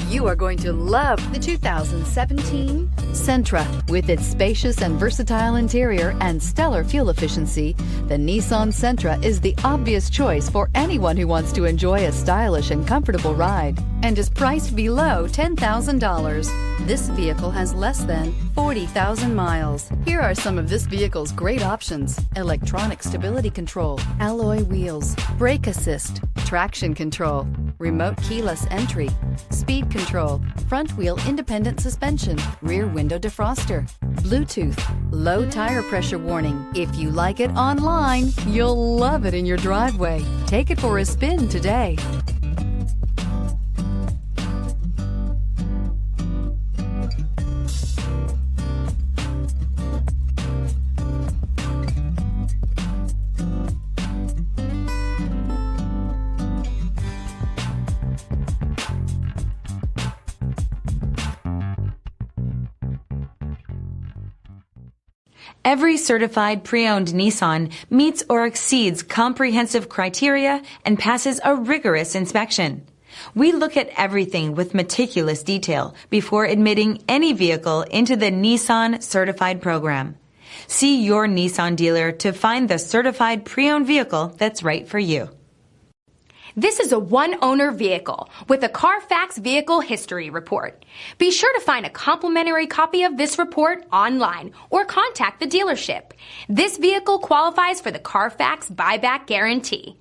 You are going to love the 2017 Sentra. With its spacious and versatile interior and stellar fuel efficiency, the Nissan Sentra is the obvious choice for anyone who wants to enjoy a stylish and comfortable ride and is priced below $10,000. This vehicle has less than 40,000 miles. Here are some of this vehicle's great options: electronic stability control, alloy wheels, brake assist, traction control, remote keyless entry, speed control, front wheel independent suspension, rear window defroster, Bluetooth, low tire pressure warning. If you like it online, you'll love it in your driveway. Take it for a spin today. Every certified pre-owned Nissan meets or exceeds comprehensive criteria and passes a rigorous inspection. We look at everything with meticulous detail before admitting any vehicle into the Nissan Certified program. See your Nissan dealer to find the certified pre-owned vehicle that's right for you. This is a one-owner vehicle with a CARFAX Vehicle History report. Be sure to find a complimentary copy of this report online or contact the dealership. This vehicle qualifies for the CARFAX buyback guarantee.